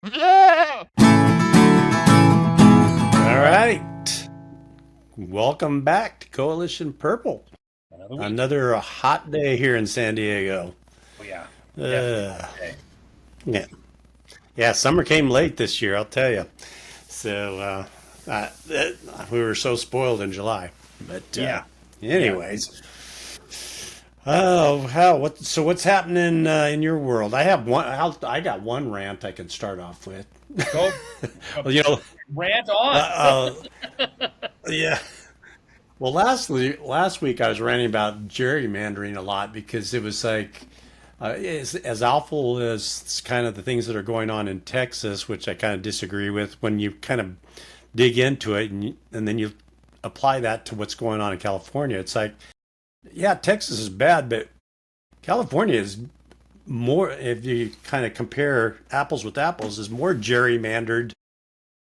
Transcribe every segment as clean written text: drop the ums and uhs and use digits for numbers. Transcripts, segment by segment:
All right. Welcome back to Coalition Purple. Another week. Another hot day here in San Diego. Oh yeah, definitely. Uh, Okay. yeah. Yeah, summer came late this year, I'll tell you. So we were so spoiled in July. But Yeah, yeah. anyways, oh, what's happening in your world? I got one rant I can start off with. Go Well, you know, rant on. uh, yeah. Well, last week I was ranting about gerrymandering a lot because it was like as awful as kind of the things that are going on in Texas, which I kind of disagree with. When you kind of dig into it and then you apply that to what's going on in California, it's like, yeah, Texas is bad, but California is more. If you kind of compare apples with apples, is more gerrymandered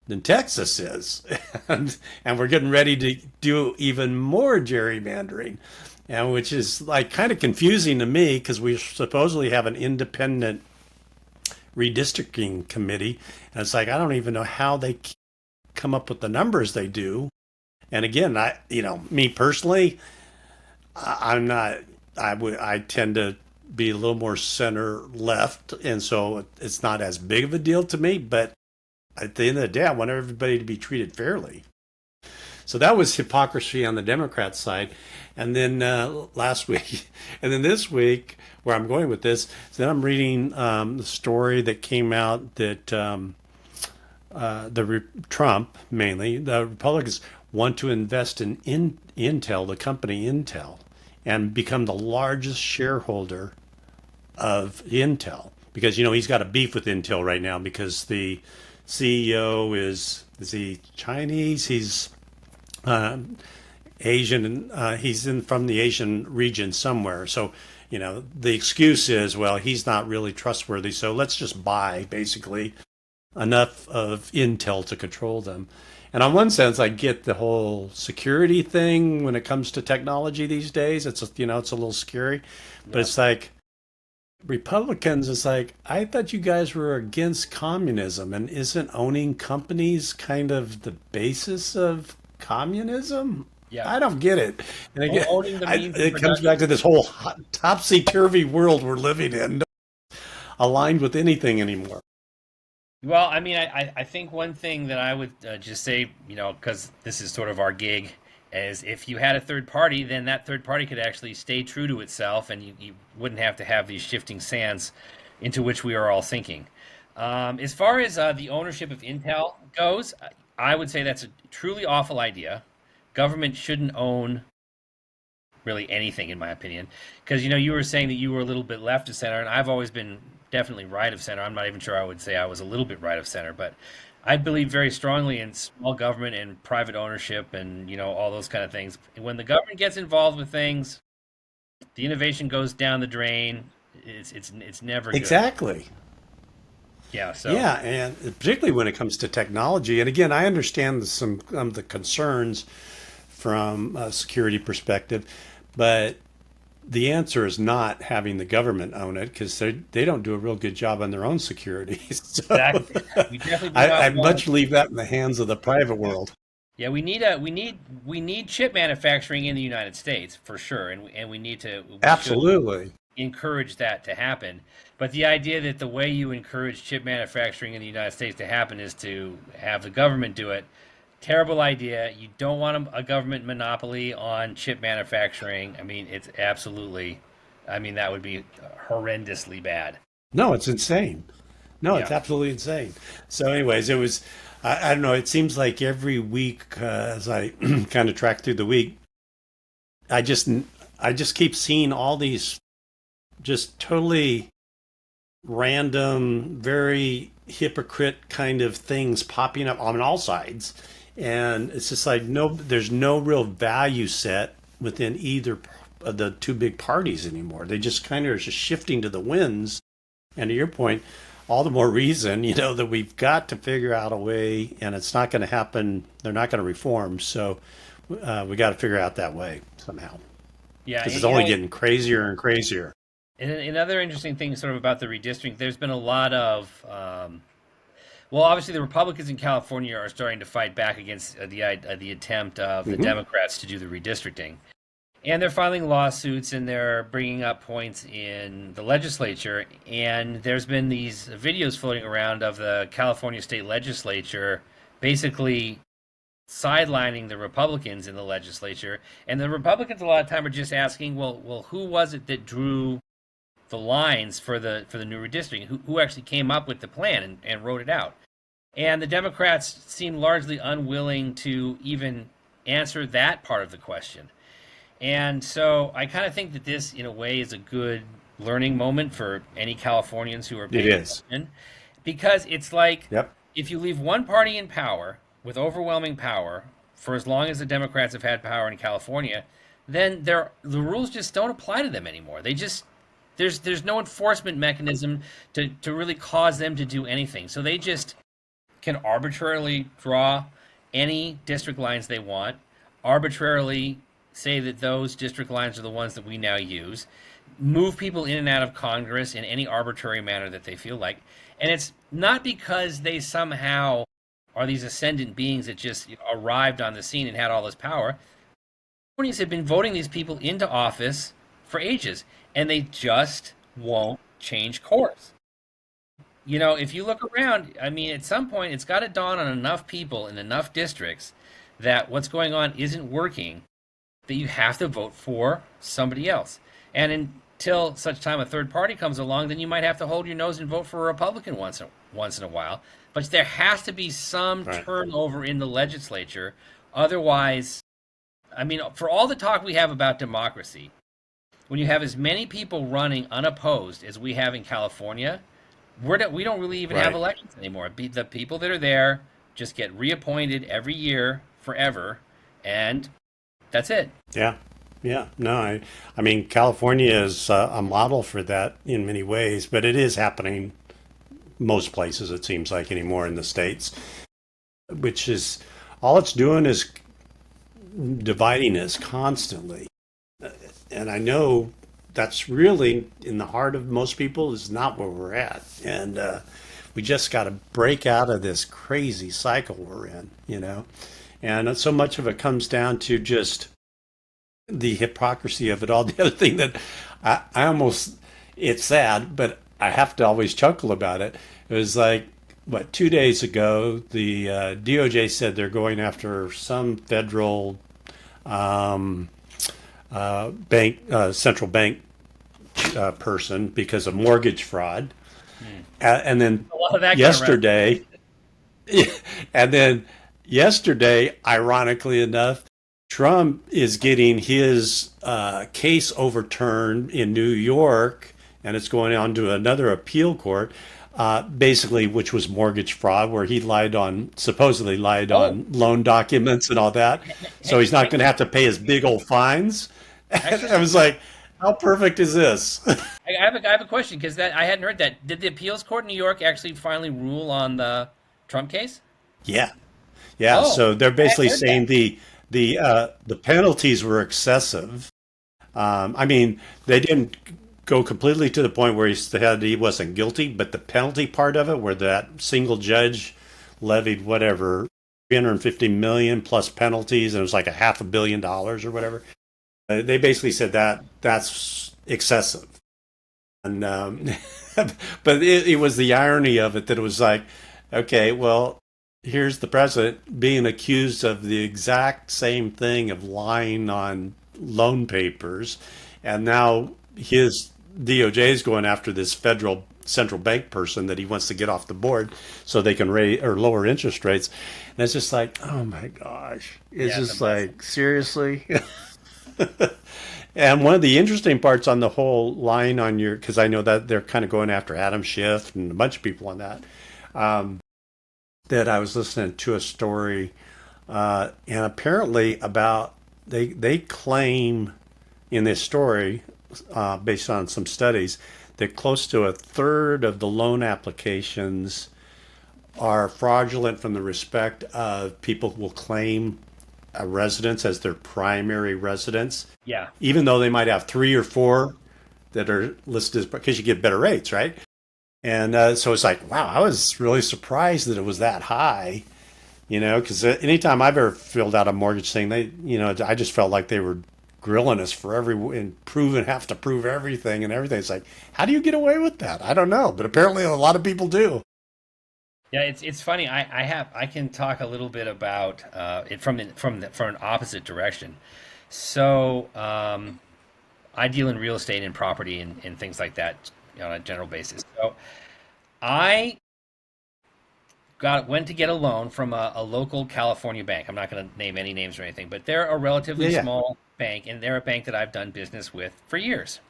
than Texas is. And we're getting ready to do even more gerrymandering, and which is like kind of confusing to me because we supposedly have an independent redistricting committee. And it's like, I don't even know how they come up with the numbers they do. And again, me personally, I'm not, I tend to be a little more center left. And so it's not as big of a deal to me, but at the end of the day, I want everybody to be treated fairly. So that was hypocrisy on the Democrat side. And then last week, and then this week, where I'm going with this, then I'm reading the story that came out that Trump, mainly, the Republicans want to invest in Intel, the company Intel, and become the largest shareholder of Intel. Because, he's got a beef with Intel right now because the CEO is he Chinese? He's Asian, and he's from the Asian region somewhere. So, the excuse is, well, he's not really trustworthy. So let's just buy basically enough of Intel to control them. And on one sense, I get the whole security thing when it comes to technology these days. It's a little scary, but Yeah. it's like Republicans, it's like, I thought you guys were against communism, and isn't owning companies kind of the basis of communism? Yeah. I don't get it. And again, Owning the means of it comes back production. to this whole topsy turvy world we're living in, aligned with anything anymore. Well, I mean, I think one thing that I would just say, because this is sort of our gig, is if you had a third party, then that third party could actually stay true to itself, and you wouldn't have to have these shifting sands into which we are all sinking. As far as the ownership of Intel goes, I would say that's a truly awful idea. Government shouldn't own really anything, in my opinion. Because you were saying that you were a little bit left of center, and I've always been definitely right of center. I'm not even sure I would say I was a little bit right of center, but I believe very strongly in small government and private ownership, and all those kind of things. When the government gets involved with things, the innovation goes down the drain. It's never good. Exactly. Yeah. So Yeah, and particularly when it comes to technology. And again, I understand some of the concerns from a security perspective, but the answer is not having the government own it because they don't do a real good job on their own security. So exactly, we definitely do not I'd want. much leave that in the hands of the private world. Yeah, we need chip manufacturing in the United States for sure, and we should Absolutely. encourage that to happen. But the idea that the way you encourage chip manufacturing in the United States to happen is to have the government do it, terrible idea. You don't want a government monopoly on chip manufacturing. I mean, it's absolutely, I mean, that would be horrendously bad. No, it's insane. No, it's Yeah. absolutely insane. So, anyways, it was, I don't know, it seems like every week as I kind of track through the week, I just, I just keep seeing all these just totally random, very hypocrite kind of things popping up on all sides. And it's just like, no, there's no real value set within either of the two big parties anymore. They just kind of are just shifting to the winds. And to your point, all the more reason, that we've got to figure out a way, and it's not going to happen. They're not going to reform. So we got to figure out that way somehow Yeah. because And, it's only getting crazier and crazier. and another interesting thing sort of about the redistricting, there's been a lot of, Well, obviously, the Republicans in California are starting to fight back against the attempt of the Hmm. Democrats to do the redistricting, and they're filing lawsuits and they're bringing up points in the legislature. And there's been these videos floating around of the California state legislature basically sidelining the Republicans in the legislature, and the Republicans a lot of time are just asking, well, who was it that drew the lines for the new redistricting? Who actually came up with the plan and wrote it out? And the Democrats seem largely unwilling to even answer that part of the question. And so I kind of think that this, in a way, is a good learning moment for any Californians who are It paying is. attention, because it's like Yep. if you leave one party in power with overwhelming power for as long as the Democrats have had power in California, then the rules just don't apply to them anymore. They just there's no enforcement mechanism to really cause them to do anything. So they just can arbitrarily draw any district lines they want, arbitrarily say that those district lines are the ones that we now use, move people in and out of Congress in any arbitrary manner that they feel like. And it's not because they somehow are these ascendant beings that just arrived on the scene and had all this power. Californians have been voting these people into office for ages, and they just won't change course. If you look around, I mean, at some point, it's got to dawn on enough people in enough districts that what's going on isn't working, that you have to vote for somebody else. And until such time a third party comes along, then you might have to hold your nose and vote for a Republican once in a while. But there has to be some Right. turnover in the legislature. Otherwise, I mean, for all the talk we have about democracy, when you have as many people running unopposed as we have in California, we don't really even have Right. elections anymore. The people that are there just get reappointed every year forever, and that's it. Yeah. Yeah. No, I mean, California is a model for that in many ways, but it is happening most places, it seems like, anymore in the States, which is all it's doing is dividing us constantly. And I know that's really in the heart of most people is not where we're at. And we just got to break out of this crazy cycle we're in. And so much of it comes down to just the hypocrisy of it all. The other thing that I almost, it's sad, but I have to always chuckle about it. It was like, what, 2 days ago, the DOJ said they're going after some federal um, bank, central bank person because of mortgage fraud. And then A lot of that going around. yesterday, and then yesterday, ironically enough, Trump is getting his case overturned in New York, and it's going on to another appeal court, basically, which was mortgage fraud, where he supposedly lied Oh, on loan documents and all that. So he's not going to have to pay his big old fines. And actually, I was like, how perfect is this? I have a question because that I hadn't heard that. Did the appeals court in New York actually finally rule on the Trump case? Yeah, yeah. Oh, So they're I hadn't basically heard that. saying the penalties were excessive. I mean, they didn't go completely to the point where he wasn't guilty, but the penalty part of it, where that single judge levied whatever 350 million plus penalties, and it was like a $500 million or whatever. They basically said that that's excessive, and but it was the irony of it that it was like, okay, well, here's the president being accused of the exact same thing of lying on loan papers, and now his DOJ is going after this federal central bank person that he wants to get off the board so they can raise or lower interest rates. And it's just like, oh my gosh, it's Yeah, it's a just mess. like seriously. And one of the interesting parts on the whole line on your, because I know that they're kind of going after Adam Schiff and a bunch of people on that, that I was listening to a story, and apparently about they claim in this story, based on some studies, that close to a third of the loan applications are fraudulent from the respect of people will claim a residence as their primary residence, Yeah, even though they might have three or four that are listed because you get better rates, right? And so it's like, wow, I was really surprised that it was that high, because anytime I've ever filled out a mortgage thing, I just felt like they were grilling us for and have to prove everything and everything. It's like, how do you get away with that? I don't know, but apparently a lot of people do. Yeah, it's funny. I can talk a little bit about it from an opposite direction. So I deal in real estate and property and things like that on a general basis. So I went to get a loan from a local California bank. I'm not going to name any names or anything, but they're a Yeah, relatively yeah. small bank, and they're a bank that I've done business with for years.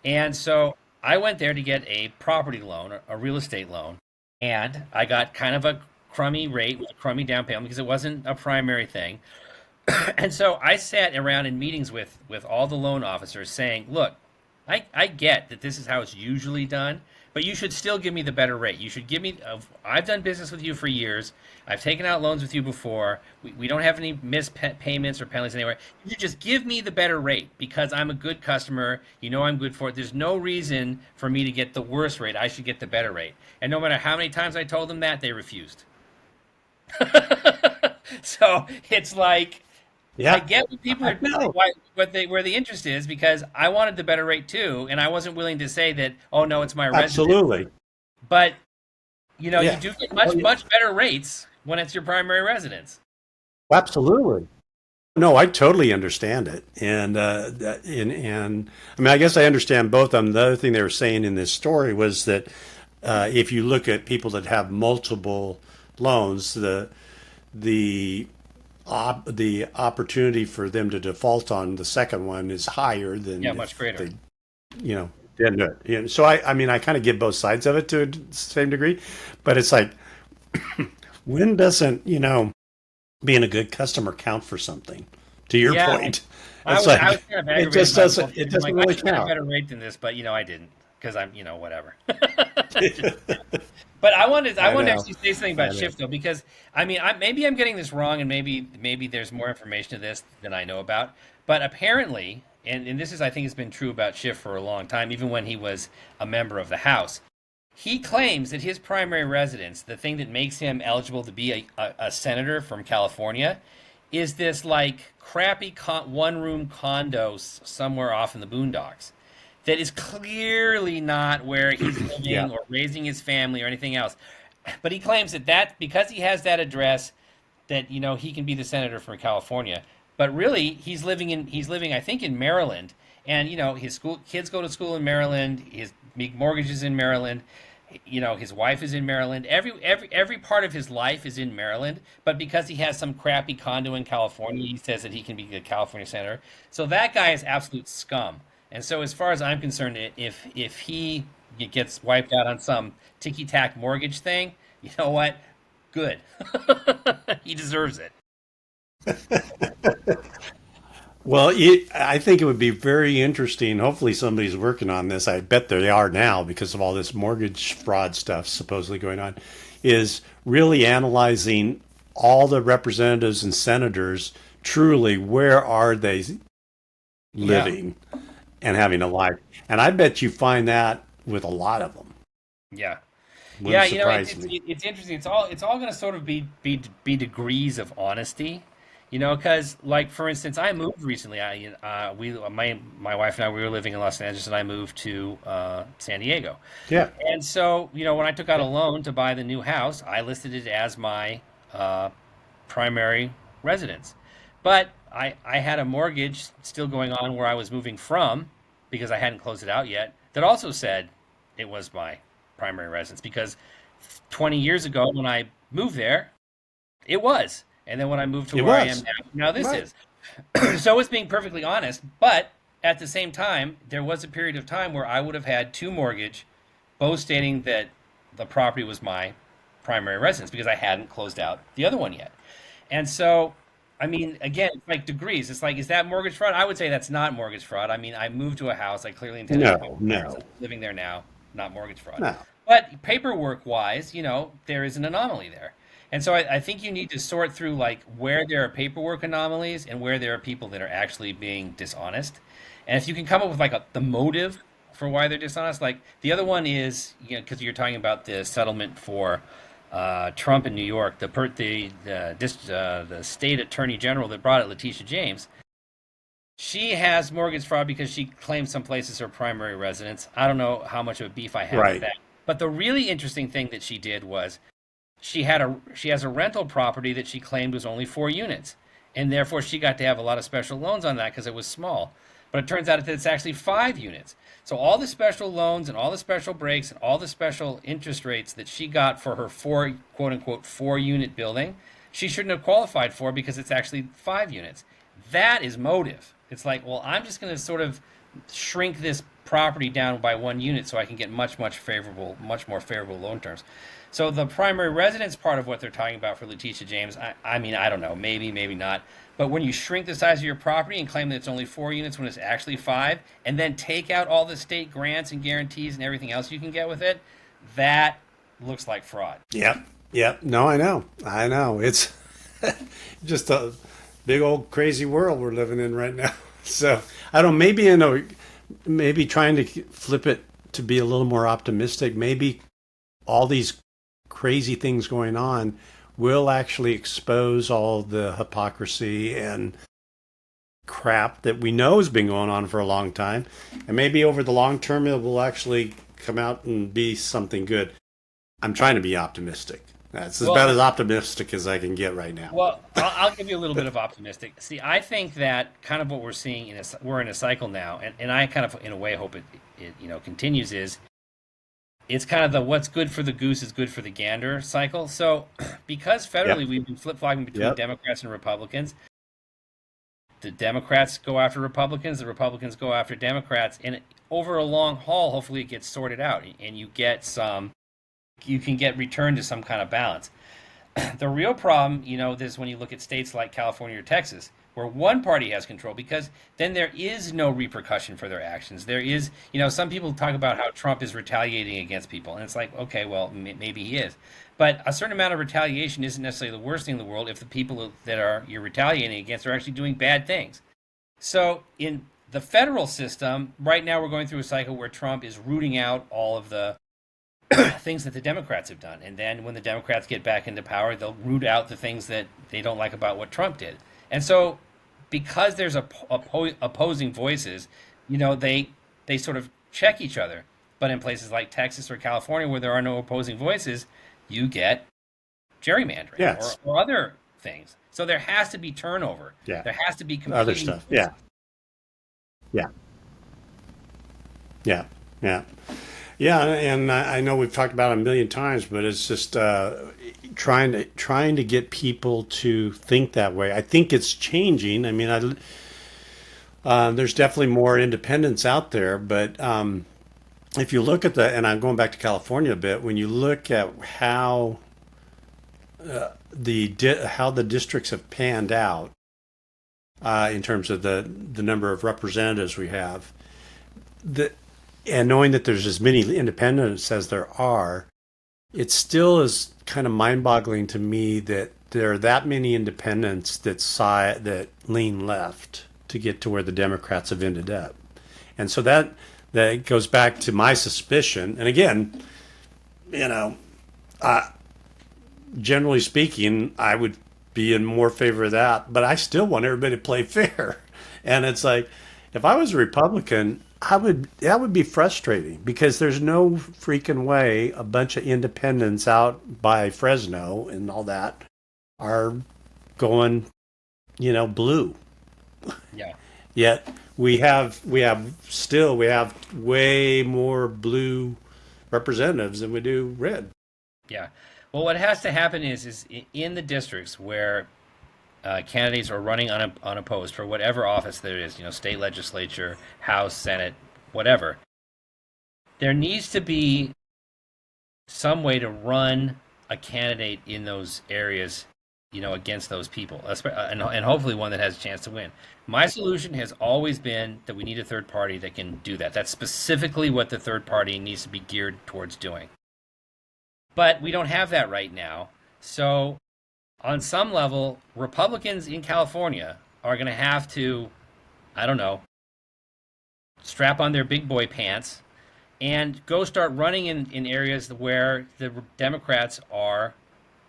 And so I went there to get a property loan, a real estate loan, and I got kind of a crummy rate with a crummy down payment because it wasn't a primary thing. And so I sat around in meetings with all the loan officers saying, look, I get that this is how it's usually done, but you should still give me the better rate. You should give me, I've done business with you for years. I've taken out loans with you before. We don't have any missed payments or penalties anywhere. You should just give me the better rate because I'm a good customer. You know I'm good for it. There's no reason for me to get the worst rate. I should get the better rate. And no matter how many times I told them that, they refused. So it's like, I Yeah, get what people I are know. where the interest is because I wanted the better rate too, and I wasn't willing to say that. Oh no, it's my resident. Absolutely. But you Yeah. do get Oh, yeah. much better rates when it's your primary residence. Absolutely. No, I totally understand it, and I mean, I guess I understand both of them. The other thing they were saying in this story was that if you look at people that have multiple loans, the the opportunity for them to default on the second one is higher than Yeah, much if greater. they, didn't do it. So I mean, I kind of get both sides of it to a same degree, but it's like, when doesn't being a good customer count for something? To your Yeah, point, it's like I was kind of it aggravated just by the whole doesn't thing. it I'm doesn't like, I really should get a count. better rate than this, but I didn't because I'm whatever. But I I wanted to know, actually say something I about know. shift though, because I mean, maybe I'm getting this wrong, and maybe there's more information to this than I know about. But apparently, and this is I think has been true about Schiff for a long time, even when he was a member of the House. He claims that his primary residence, the thing that makes him eligible to be a senator from California, is this like crappy one room condo somewhere off in the boondocks that is clearly not where he's Yeah, living or raising his family or anything else. But he claims that because he has that address, that he can be the senator from California. But really, he's living I think in Maryland, and his school kids go to school in Maryland. His mortgage is in Maryland. His wife is in Maryland. Every part of his life is in Maryland. But because he has some crappy condo in California, he says that he can be the California senator. So that guy is absolute scum. And so, as far as I'm concerned, if he gets wiped out on some ticky tack mortgage thing, you know what? Good. He deserves it. well, I think it would be very interesting. Hopefully, somebody's working on this. I bet they are now because of all this mortgage fraud stuff supposedly going on. Is really analyzing all the representatives and senators. Truly, where are they Yeah. living and having a life? And I bet you find that with a lot of them. Yeah. Yeah, Wouldn't surprise me. it's interesting. It's all going to sort of be degrees of honesty, because like for instance, I moved recently. My wife and I we were living in Los Angeles, and I moved to San Diego. Yeah, And so when I took out a loan to buy the new house, I listed it as my uh, primary residence. But I had a mortgage still going on where I was moving from because I hadn't closed it out yet. That also said it was my primary residence because 20 years ago when I moved there, it was. And then when I moved to it where I am was. now this Right. is. So it's being perfectly honest. But at the same time, there was a period of time where I would have had two mortgage, both stating that the property was my primary residence because I hadn't closed out the other one yet. And so, I mean, again, it's like degrees. It's like, is that mortgage fraud? I would say that's not mortgage fraud. I mean, I moved to a house. I clearly intended to be No, my no, residence. Living there now, not mortgage fraud. no. But paperwork wise, there is an anomaly there. And so I think you need to sort through like where there are paperwork anomalies and where there are people that are actually being dishonest. And if you can come up with like the motive for why they're dishonest. Like the other one is, because you're talking about the settlement for Trump in New York, the state attorney general that brought it, Letitia James. She has mortgage fraud because she claims some place is her primary residence. I don't know how much of a beef I have with Right. that. But the really interesting thing that she did was she has a rental property that she claimed was only 4 units, and therefore she got to have a lot of special loans on that because it was small. But it turns out that it's actually 5 units. So all the special loans and all the special breaks and all the special interest rates that she got for her four quote unquote 4 unit building, she shouldn't have qualified for because it's actually 5 units. That is motive. It's like, well, I'm just going to sort of shrink this property down by 1 unit so I can get much more favorable loan terms. So the primary residence part of what they're talking about for Letitia James, I mean, I don't know, maybe not. But when you shrink the size of your property and claim that it's only 4 units when it's actually 5, and then take out all the state grants and guarantees and everything else you can get with it, that looks like fraud. Yep. Yep. No, I know. I know. It's just a big old crazy world we're living in right now. So I don't. Maybe trying to flip it to be a little more optimistic. Maybe all these crazy things going on will actually expose all the hypocrisy and crap that we know has been going on for a long time. And maybe over the long term, it will actually come out and be something good. I'm trying to be optimistic. That's about Well, as optimistic as I can get right now. well, I'll give you a little bit of optimistic. See, I think that kind of what we're seeing we're in a cycle now, and I kind of in a way hope it continues is it's kind of the what's good for the goose is good for the gander cycle. So because Yep. federally we've been flip-flopping between Yep. Democrats and Republicans, the Democrats go after Republicans, the Republicans go after Democrats, and over a long haul, hopefully it gets sorted out, and you can get returned to some kind of balance. The real problem, is when you look at states like California or Texas, where one party has control, because then there is no repercussion for their actions. There is, some people talk about how Trump is retaliating against people, and it's like, okay, well, maybe he is. But a certain amount of retaliation isn't necessarily the worst thing in the world if the people that you're retaliating against are actually doing bad things. So in the federal system, right now we're going through a cycle where Trump is rooting out all of the things that the Democrats have done. And then when the Democrats get back into power, they'll root out the things that they don't like about what Trump did. And so because there's opposing voices, they sort of check each other. But in places like Texas or California where there are no opposing voices, you get gerrymandering Yes. or other things. So there has to be turnover. Yeah. There has to be Other competing stuff. voices. Yeah. Yeah. Yeah. Yeah. Yeah. And I know we've talked about it a million times, but it's just trying to get people to think that way. I think it's changing. I mean, there's definitely more independence out there, but if you look at and I'm going back to California a bit, when you look at how the districts have panned out in terms of the number of representatives we have, the and knowing that there's as many independents as there are, it still is kind of mind-boggling to me that there are that many independents that lean left to get to where the Democrats have ended up, and so that goes back to my suspicion. And again, you know, generally speaking, I would be in more favor of that, but I still want everybody to play fair. And it's like, if I was a Republican, that would be frustrating because there's no freaking way a bunch of independents out by Fresno and all that are going, blue. Yeah. Yet we have way more blue representatives than we do red. Yeah. Well, what has to happen is in the districts where candidates are running unopposed for whatever office there is, state legislature, House, Senate, whatever, there needs to be some way to run a candidate in those areas, against those people, and hopefully one that has a chance to win. My solution has always been that we need a third party that can do that. That's specifically what the third party needs to be geared towards doing. But we don't have that right now. So, on some level, Republicans in California are going to have to, I don't know, strap on their big boy pants and go start running in areas where the Democrats are,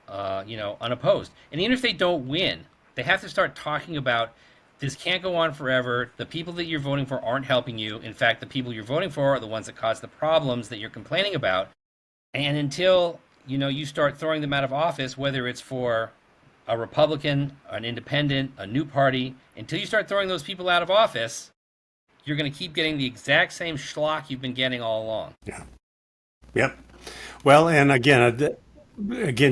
unopposed. And even if they don't win, they have to start talking about this can't go on forever. The people that you're voting for aren't helping you. In fact, the people you're voting for are the ones that cause the problems that you're complaining about. And until you start throwing them out of office, whether it's for a Republican, an independent, a new party, until you start throwing those people out of office, you're going to keep getting the exact same schlock you've been getting all along. Yeah. Yep. Well, and again,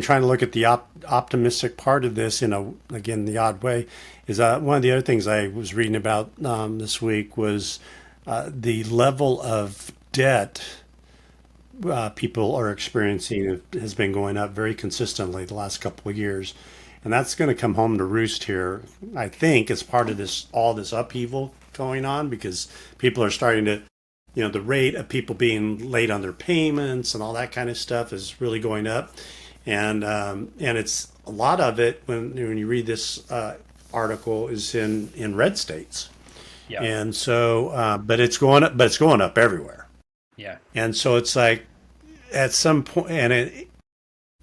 trying to look at the optimistic part of this in again, the odd way is one of the other things I was reading about this week was the level of debt people are experiencing has been going up very consistently the last couple of years. And that's going to come home to roost here, I think, as part of all this upheaval going on, because people are starting to, the rate of people being late on their payments and all that kind of stuff is really going up. And it's a lot of it when you read this article is in red states. Yeah. And so, but it's going up everywhere. Yeah. And so it's like at some point,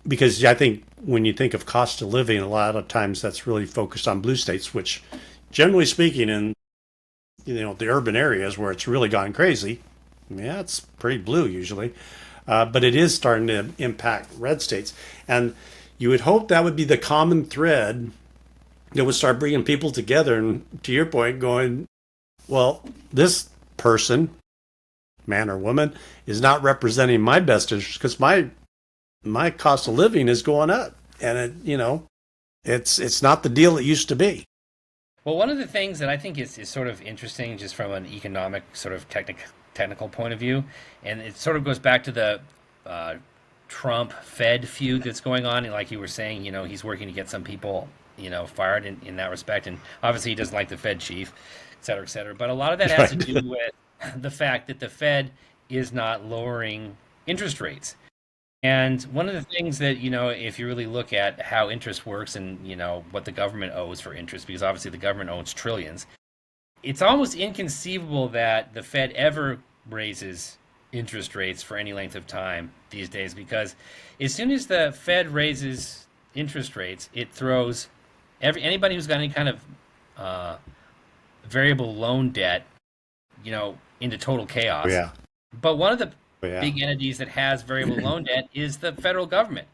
because I think when you think of cost of living, a lot of times that's really focused on blue states, which generally speaking in, the urban areas where it's really gone crazy, yeah, it's pretty blue usually. But it is starting to impact red states. And you would hope that would be the common thread that would start bringing people together. And to your point, going, well, this person, man or woman, is not representing my best interest because my cost of living is going up, and it's not the deal it used to be. Well, one of the things that I think is sort of interesting, just from an economic sort of technical point of view, and it sort of goes back to the Trump Fed feud that's going on. And like you were saying, he's working to get some people, fired in that respect, and obviously he doesn't like the Fed chief, et cetera, et cetera. But a lot of that has to do with the fact that the Fed is not lowering interest rates. And one of the things that, if you really look at how interest works and, what the government owes for interest, because obviously the government owns trillions, it's almost inconceivable that the Fed ever raises interest rates for any length of time these days, because as soon as the Fed raises interest rates, it throws anybody who's got any kind of variable loan debt, into total chaos. Yeah. But one of the Yeah. big entities that has variable loan debt is the federal government.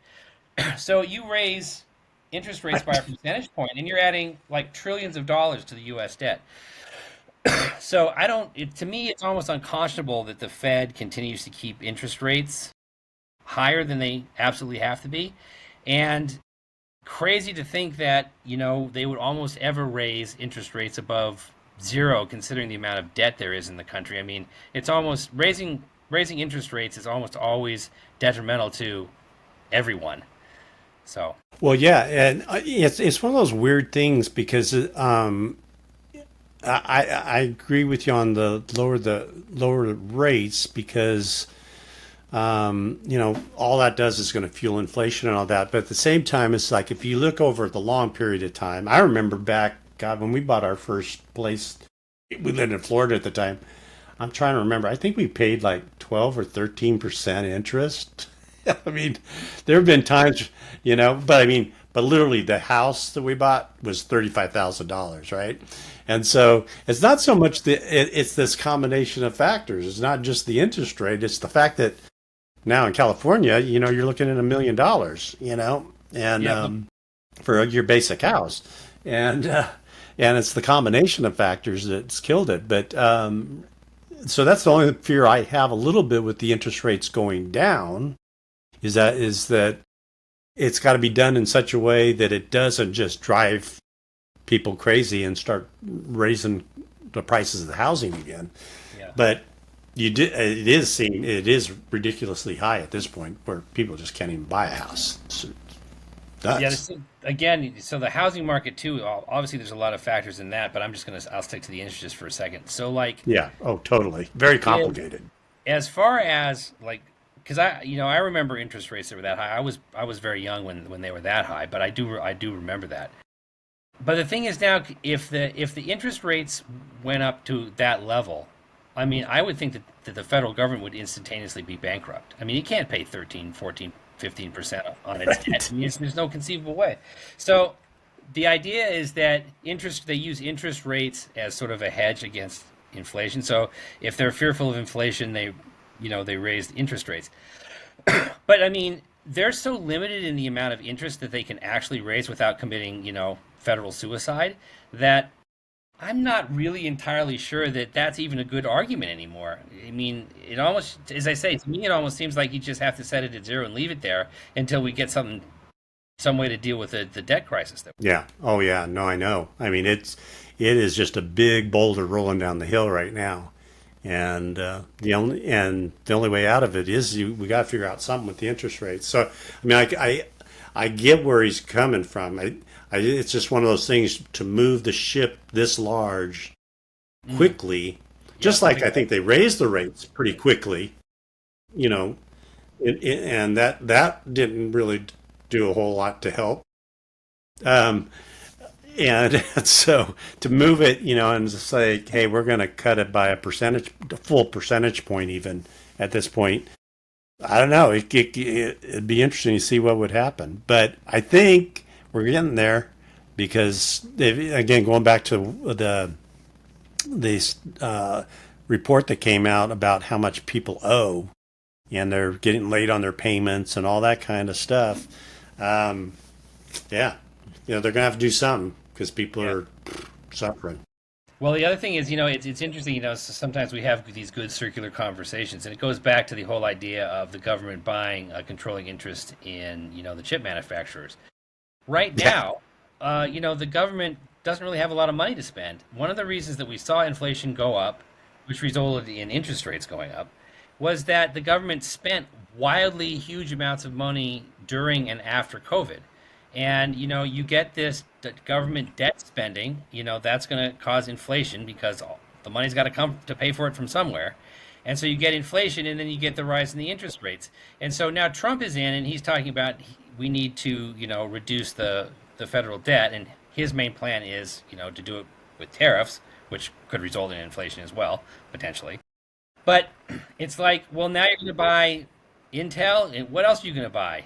So you raise interest rates by a percentage point, and you're adding like trillions of dollars to the U.S. debt. So to me, it's almost unconscionable that the Fed continues to keep interest rates higher than they absolutely have to be. And crazy to think that, they would almost ever raise interest rates above zero, considering the amount of debt there is in the country. I mean, it's almost raising interest rates is almost always detrimental to everyone. So, well, yeah, and it's one of those weird things because I agree with you on the lower the rates because all that does is going to fuel inflation and all that. But at the same time, it's like if you look over the long period of time, I remember back, God, when we bought our first place, we lived in Florida at the time. I'm trying to remember. I think we paid like 12 or 13% interest. I mean, there have been times, but literally the house that we bought was $35,000, right? And so it's not so much it's this combination of factors. It's not just the interest rate. It's the fact that now in California, you're looking at $1 million, and yeah, for your basic house, and it's the combination of factors that's killed it. But so that's the only fear I have a little bit with the interest rates going down is that it's got to be done in such a way that it doesn't just drive people crazy and start raising the prices of the housing again. yeah. But it is ridiculously high at this point where people just can't even buy a house. It's nuts. Again, so the housing market too, obviously there's a lot of factors in that, but I'll stick to the interest for a second. So like, Yeah. Oh, totally. Very complicated. as far as like, because I remember interest rates that were that high. I was very young when they were that high, but I do remember that. But the thing is now, if the interest rates went up to that level, I mean, I would think that the federal government would instantaneously be bankrupt. I mean, it can't pay 13, 14, 15% on its debt. Right. I mean, there's no conceivable way. So the idea is that they use interest rates as sort of a hedge against inflation. So if they're fearful of inflation, they raise interest rates. But I mean, they're so limited in the amount of interest that they can actually raise without committing, federal suicide that I'm not really entirely sure that that's even a good argument anymore. I mean, it almost, as I say, to me, it almost seems like you just have to set it at zero and leave it there until we get some way to deal with the debt crisis. Yeah. Oh, yeah. No, I know. I mean, it is just a big boulder rolling down the hill right now, and the only way out of it is we got to figure out something with the interest rates. So, I mean, I get where he's coming from. It's just one of those things to move the ship this large Mm. quickly, Yeah, just like I think they raised the rates pretty quickly, you know, and that didn't really do a whole lot to help. Um, and so to move it, and just say, hey, we're going to cut it by a full percentage point, even at this point. I don't know. It'd be interesting to see what would happen, but I think we're getting there because, again, going back to the report that came out about how much people owe, and they're getting late on their payments and all that kind of stuff. Um, yeah, they're gonna have to do something because people yeah. are suffering. Well, the other thing is, it's interesting, sometimes we have these good circular conversations, and it goes back to the whole idea of the government buying a controlling interest in, the chip manufacturers. Right Yeah, now, the government doesn't really have a lot of money to spend. One of the reasons that we saw inflation go up, which resulted in interest rates going up, was that the government spent wildly huge amounts of money during and after COVID. And, you get this government debt spending, that's going to cause inflation because the money's got to come to pay for it from somewhere. And so you get inflation and then you get the rise in the interest rates. And so now Trump is in and he's talking about we need to, reduce the federal debt. And his main plan is, to do it with tariffs, which could result in inflation as well, potentially. But it's like, well, now you're going to buy Intel. And what else are you going to buy?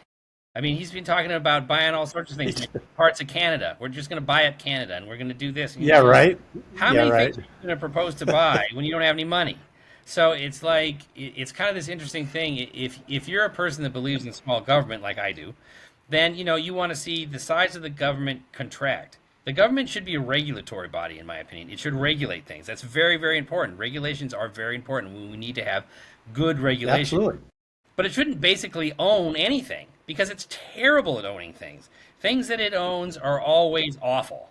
I mean, he's been talking about buying all sorts of things, parts of Canada. We're just going to buy up Canada and we're going to do this. And yeah, you're like, right. how Yeah, many right. things are you going to propose to buy when you don't have any money? So it's like it's kind of this interesting thing. If you're a person that believes in small government like I do, then you want to see the size of the government contract. The government should be a regulatory body, in my opinion. It should regulate things. That's very, very important. Regulations are very important. We need to have good regulation. Absolutely. But it shouldn't basically own anything because it's terrible at owning things. Things that it owns are always awful.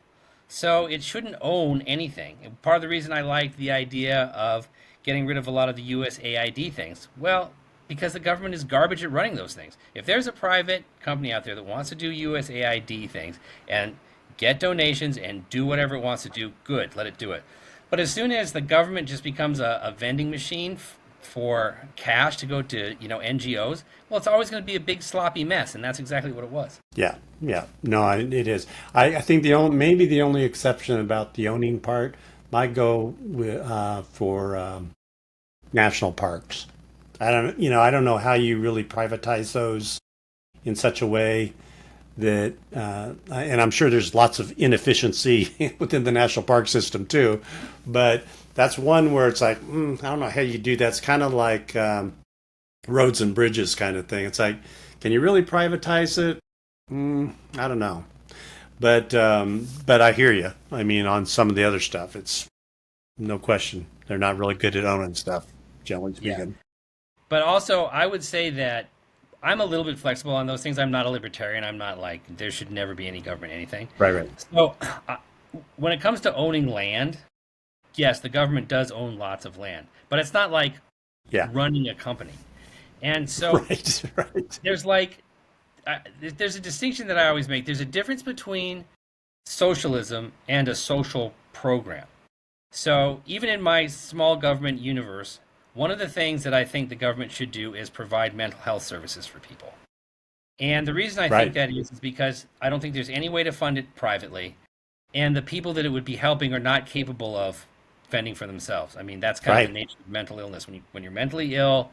So it shouldn't own anything. And part of the reason I like the idea of getting rid of a lot of the USAID things, well, because the government is garbage at running those things. If there's a private company out there that wants to do USAID things and get donations and do whatever it wants to do, good, let it do it. But as soon as the government just becomes a vending machine for cash to go to NGOs, well, it's always going to be a big sloppy mess, and that's exactly what it was. Yeah, yeah. No, it is. I think maybe the only exception about the owning part might go for national parks. I don't know how you really privatize those in such a way that, and I'm sure there's lots of inefficiency within the national park system too, but that's one where it's like, I don't know how you do that. It's kind of like roads and bridges kind of thing. It's like, can you really privatize it? I don't know, but I hear you. I mean, on some of the other stuff, it's no question they're not really good at owning stuff, generally Yeah. speaking. But also, I would say that I'm a little bit flexible on those things. I'm not a libertarian. I'm not like there should never be any government anything. Right, right. So, uh, when it comes to owning land, yes, the government does own lots of land, but it's not like Yeah. running a company. And so Right, right. there's like there's a distinction that I always make. There's a difference between socialism and a social program. So even in my small government universe, one of the things that I think the government should do is provide mental health services for people. And the reason I think Right. that is because I don't think there's any way to fund it privately, and the people that it would be helping are not capable of fending for themselves. I mean, that's kind of the Right. nature of mental illness. When you're mentally ill,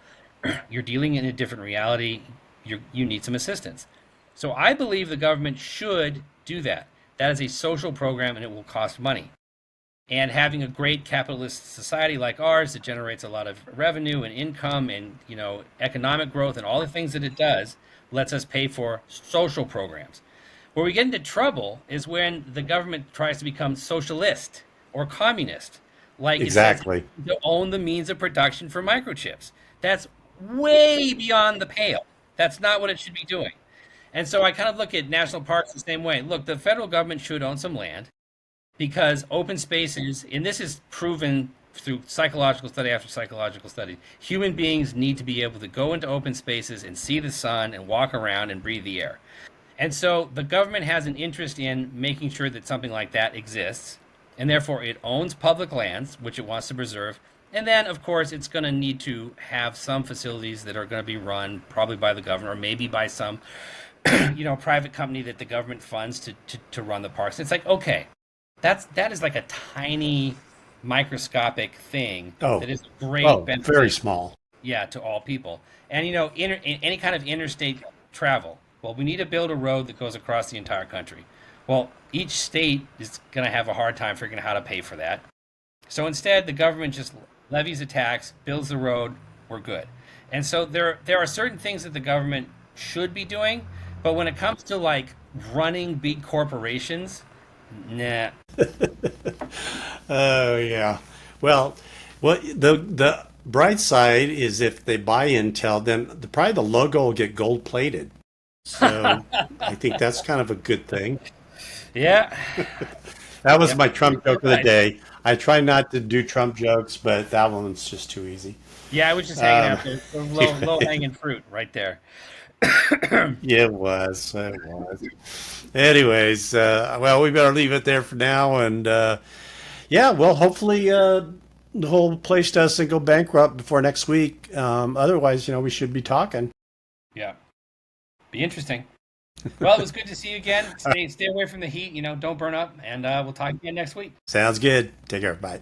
you're dealing in a different reality. You need some assistance. So I believe the government should do that. That is a social program, and it will cost money. And having a great capitalist society like ours that generates a lot of revenue and income and economic growth and all the things that it does lets us pay for social programs. Where we get into trouble is when the government tries to become socialist or communist, like it says Exactly. to own the means of production for microchips. That's way beyond the pale. That's not what it should be doing. And so I kind of look at national parks the same way. Look, the federal government should own some land because open spaces, and this is proven through psychological study after psychological study, human beings need to be able to go into open spaces and see the sun and walk around and breathe the air. And so the government has an interest in making sure that something like that exists, and therefore it owns public lands, which it wants to preserve. And then, of course, it's going to need to have some facilities that are going to be run probably by the government or maybe by some, private company that the government funds to run the parks. It's like, okay, that is like a tiny microscopic thing Oh, that is a great oh, very benefit, small. yeah, to all people. And any kind of interstate travel. Well, we need to build a road that goes across the entire country. Well, each state is going to have a hard time figuring out how to pay for that. So instead, the government just levies a tax, builds the road, we're good. And so there are certain things that the government should be doing, but when it comes to like running big corporations, nah. Oh yeah. Well, the bright side is if they buy Intel, then probably the logo will get gold plated. So I think that's kind of a good thing. Yeah. That was Yep. my Trump You're joke of the right. day. I try not to do Trump jokes, but that one's just too easy. Yeah, I was just hanging Um, out there. Low hanging fruit right there. yeah, it was. It was. Anyways, well, we better leave it there for now. And yeah, well, hopefully the whole place doesn't go bankrupt before next week. Otherwise, we should be talking. Yeah. Be interesting. Well, it was good to see you again. Stay away from the heat, don't burn up, and we'll talk again next week. Sounds good. Take care. Bye.